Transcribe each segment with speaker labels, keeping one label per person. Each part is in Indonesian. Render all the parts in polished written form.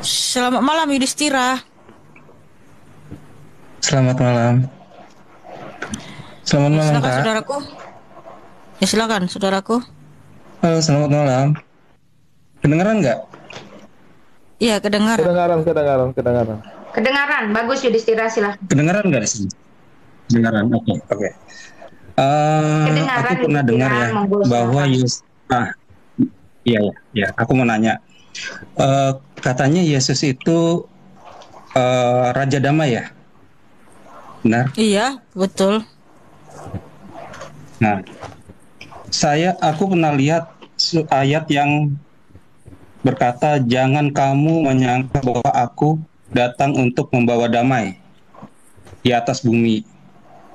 Speaker 1: Selamat malam Yudhistira.
Speaker 2: Selamat malam. Selamat
Speaker 1: Ya,
Speaker 2: malam,
Speaker 1: silakan
Speaker 2: Kak.
Speaker 1: saudaraku. Ya silakan saudaraku.
Speaker 2: Halo, selamat malam. Kedengeran nggak?
Speaker 1: Iya, kedengaran.
Speaker 3: Kedengaran, kedengaran, kedengaran.
Speaker 4: Kedengaran, bagus Yudhistira, silahkan.
Speaker 2: Kedengeran nggak di sini? Kedengeran, oke, oke. Aku
Speaker 4: Kedengaran
Speaker 2: pernah dengar
Speaker 4: Yudhistira,
Speaker 2: ya
Speaker 4: monggo
Speaker 2: bahwa
Speaker 4: silakan.
Speaker 2: iya, ya, ya. Aku mau nanya. Katanya Yesus itu Raja Damai ya, benar?
Speaker 1: Iya, betul.
Speaker 2: Nah, aku pernah lihat ayat yang berkata, jangan kamu menyangka bahwa aku datang untuk membawa damai di atas bumi.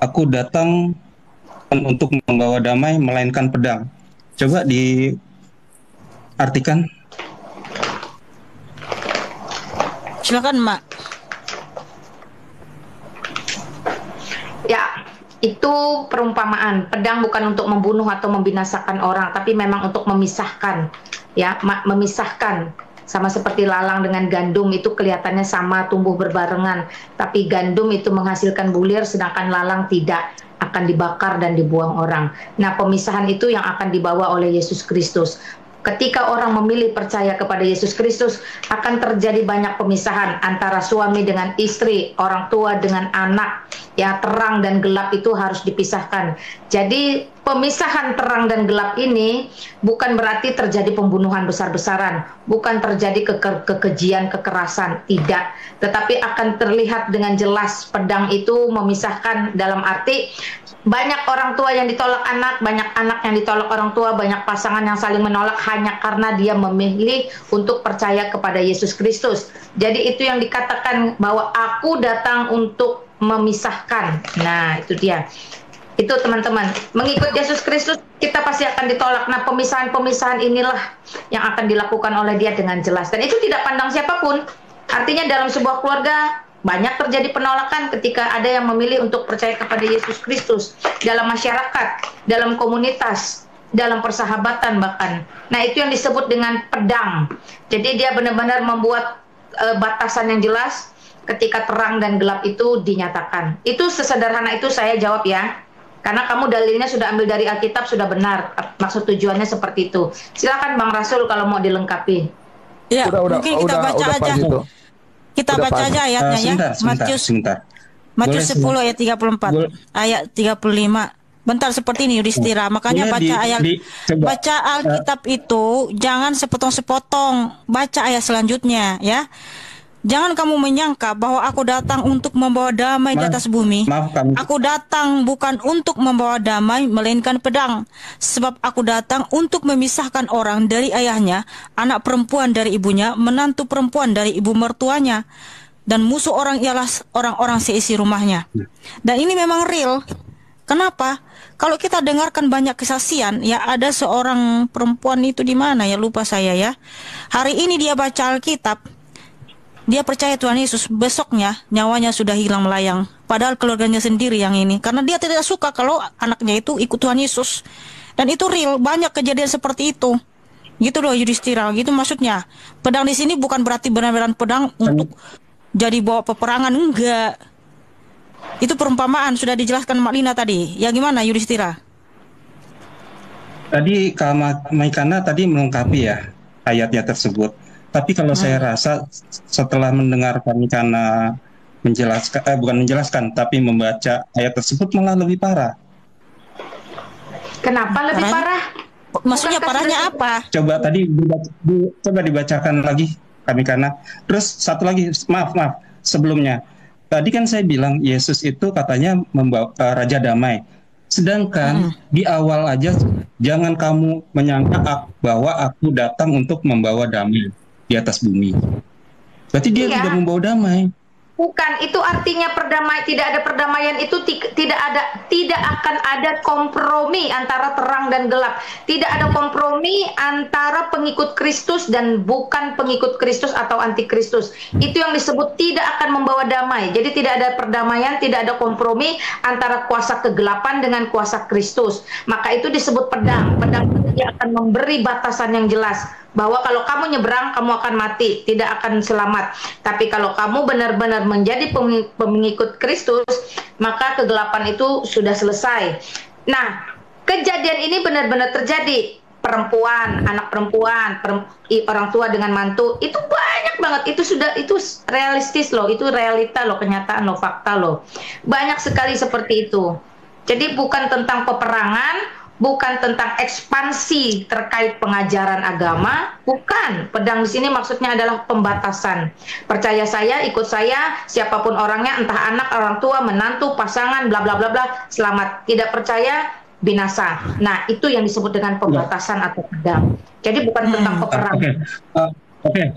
Speaker 2: Aku datang untuk membawa damai, melainkan pedang. Coba diartikan.
Speaker 1: Silakan, Mak.
Speaker 4: Ya, itu perumpamaan. Pedang bukan untuk membunuh atau membinasakan orang, tapi memang untuk memisahkan. Ya, memisahkan. Sama seperti lalang dengan gandum itu kelihatannya sama tumbuh berbarengan, tapi gandum itu menghasilkan bulir sedangkan lalang tidak, akan dibakar dan dibuang orang. Nah, pemisahan itu yang akan dibawa oleh Yesus Kristus. Ketika orang memilih percaya kepada Yesus Kristus, akan terjadi banyak pemisahan antara suami dengan istri, orang tua dengan anak. Ya, terang dan gelap itu harus dipisahkan. Jadi pemisahan terang dan gelap ini bukan berarti terjadi pembunuhan besar-besaran, bukan terjadi kekejian, kekerasan, tidak. Tetapi akan terlihat dengan jelas pedang itu memisahkan dalam arti banyak orang tua yang ditolak anak, banyak anak yang ditolak orang tua, banyak pasangan yang saling menolak hanya karena dia memilih untuk percaya kepada Yesus Kristus. Jadi itu yang dikatakan bahwa aku datang untuk memisahkan. Nah, itu dia. Itu teman-teman, mengikut Yesus Kristus kita pasti akan ditolak. Nah, pemisahan-pemisahan inilah yang akan dilakukan oleh dia dengan jelas. Dan itu tidak pandang siapapun. Artinya dalam sebuah keluarga banyak terjadi penolakan ketika ada yang memilih untuk percaya kepada Yesus Kristus, dalam masyarakat, dalam komunitas, dalam persahabatan bahkan. Nah, itu yang disebut dengan pedang. Jadi dia benar-benar membuat batasan yang jelas ketika terang dan gelap itu dinyatakan. Itu sesederhana itu saya jawab ya. Karena kamu dalilnya sudah ambil dari Alkitab, sudah benar. Maksud tujuannya seperti itu. Silakan Bang Rasul kalau mau dilengkapi.
Speaker 1: Ya, mungkin kita baca aja.
Speaker 3: Gitu.
Speaker 1: Kita baca aja ayatnya ya.
Speaker 2: Sebentar.
Speaker 1: Matius 10 ayat 34, ayat 35. Bentar, seperti ini Yudhistira. Makanya baca Alkitab itu jangan sepotong-sepotong. Baca ayat selanjutnya ya. Jangan kamu menyangka bahwa aku datang untuk membawa damai di atas bumi. Aku datang bukan untuk membawa damai, melainkan pedang. Sebab aku datang untuk memisahkan orang dari ayahnya, anak perempuan dari ibunya, menantu perempuan dari ibu mertuanya. Dan musuh orang ialah orang-orang seisi rumahnya. Dan ini memang real. Kenapa? Kalau kita dengarkan banyak kesaksian, ya ada seorang perempuan itu di mana ya, lupa saya ya. Hari ini dia baca Alkitab. Dia percaya Tuhan Yesus, besoknya nyawanya sudah hilang melayang. Padahal keluarganya sendiri yang ini. Karena dia tidak suka kalau anaknya itu ikut Tuhan Yesus. Dan itu real, banyak kejadian seperti itu. Gitu loh Yudhistira, gitu maksudnya. Pedang di sini bukan berarti benar-benar pedang untuk jadi bawa peperangan, enggak. Itu perumpamaan, sudah dijelaskan Mak Lina tadi. Ya gimana Yudhistira?
Speaker 2: Tadi Maikana tadi melengkapi ya ayatnya tersebut. Tapi kalau saya rasa setelah mendengar Maikana menjelaskan, bukan menjelaskan, tapi membaca ayat tersebut malah lebih parah.
Speaker 4: Kenapa lebih parah?
Speaker 1: Maksudnya parahnya apa?
Speaker 2: Coba tadi coba dibacakan lagi Maikana. Terus satu lagi, maaf sebelumnya. Tadi kan saya bilang Yesus itu katanya membawa Raja Damai. Sedangkan di awal aja jangan kamu menyangka bahwa aku datang untuk membawa damai di atas bumi. Berarti dia tidak membawa damai.
Speaker 4: Bukan, itu artinya tidak ada perdamaian itu tidak akan ada kompromi antara terang dan gelap. Tidak ada kompromi antara pengikut Kristus dan bukan pengikut Kristus atau antikristus. Itu yang disebut tidak akan membawa damai. Jadi tidak ada perdamaian, tidak ada kompromi antara kuasa kegelapan dengan kuasa Kristus. Maka itu disebut pedang. Pedang itu dia akan memberi batasan yang jelas, bahwa kalau kamu nyebrang kamu akan mati, tidak akan selamat. Tapi kalau kamu benar-benar menjadi pengikut Kristus, maka kegelapan itu sudah selesai. Nah, kejadian ini benar-benar terjadi. Perempuan, anak perempuan, orang tua dengan mantu, itu banyak banget. Itu realistis loh, itu realita loh, kenyataan loh, fakta loh. Banyak sekali seperti itu. Jadi bukan tentang peperangan, bukan tentang ekspansi terkait pengajaran agama, bukan. Pedang di sini maksudnya adalah pembatasan. Percaya saya, ikut saya, siapapun orangnya, entah anak, orang tua, menantu, pasangan, bla bla bla bla, selamat. Tidak percaya, binasa. Nah, itu yang disebut dengan pembatasan atau pedang. Jadi bukan tentang peperangan.
Speaker 2: Oke.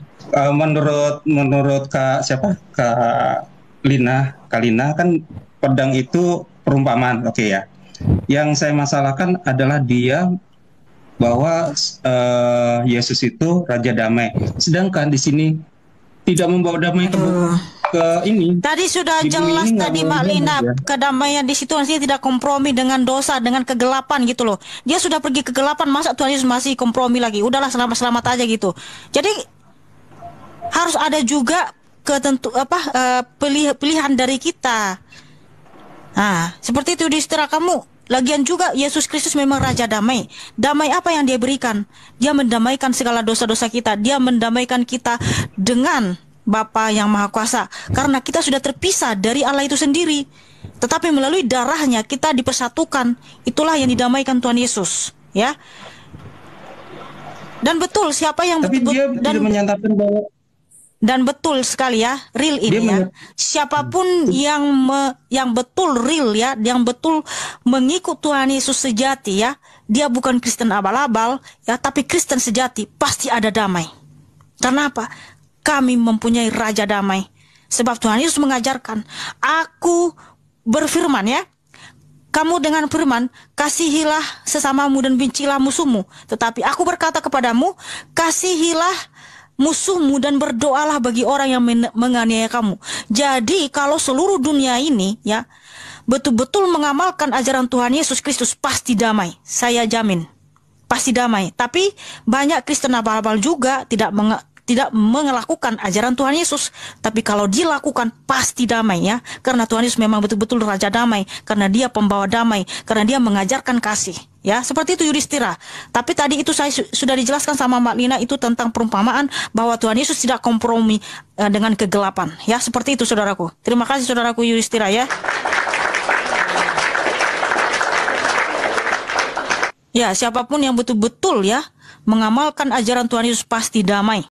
Speaker 2: Menurut Kak Lina kan pedang itu perumpamaan, oke ya. Yang saya masalahkan adalah dia bahwa Yesus itu Raja Damai. Sedangkan di sini tidak membawa damai ke ini.
Speaker 1: Tadi sudah jelas tadi Mak Lina, kedamaian di situ artinya tidak kompromi dengan dosa, dengan kegelapan gitu loh. Dia sudah pergi ke kegelapan, masa Tuhan Yesus masih kompromi lagi? Udahlah selamat-selamat aja gitu. Jadi harus ada juga pilihan dari kita. Nah, seperti itu Yudhistira, kamu lagian juga Yesus Kristus memang Raja Damai. Damai apa yang dia berikan? Dia mendamaikan segala dosa-dosa kita. Dia mendamaikan kita dengan Bapa yang Maha Kuasa. Karena kita sudah terpisah dari Allah itu sendiri. Tetapi melalui darahnya kita dipersatukan. Itulah yang didamaikan Tuhan Yesus. Ya. Dan betul siapa yang betul-betul
Speaker 2: tidak menyatakan bahwa
Speaker 1: dan betul sekali ya, real ini ya. Siapapun yang betul real ya, yang betul mengikut Tuhan Yesus sejati ya, dia bukan Kristen abal-abal ya, tapi Kristen sejati, pasti ada damai. Karena apa? Kami mempunyai Raja Damai. Sebab Tuhan Yesus mengajarkan, aku berfirman ya, kamu dengan firman, kasihilah sesamamu dan bencilah musuhmu. Tetapi aku berkata kepadamu, kasihilah musuhmu dan berdoalah bagi orang yang menganiaya kamu. Jadi kalau seluruh dunia ini ya betul-betul mengamalkan ajaran Tuhan Yesus Kristus, pasti damai. Saya jamin. Pasti damai. Tapi banyak Kristen abal-abal juga tidak melakukan ajaran Tuhan Yesus. Tapi kalau dilakukan pasti damai ya. Karena Tuhan Yesus memang betul-betul Raja Damai. Karena dia pembawa damai. Karena dia mengajarkan kasih. Ya, seperti itu Yudhistira. Tapi tadi itu saya sudah dijelaskan sama Mbak Lina, itu tentang perumpamaan bahwa Tuhan Yesus tidak kompromi dengan kegelapan. Ya, seperti itu saudaraku. Terima kasih saudaraku Yudhistira ya. Ya, siapapun yang betul-betul ya mengamalkan ajaran Tuhan Yesus pasti damai.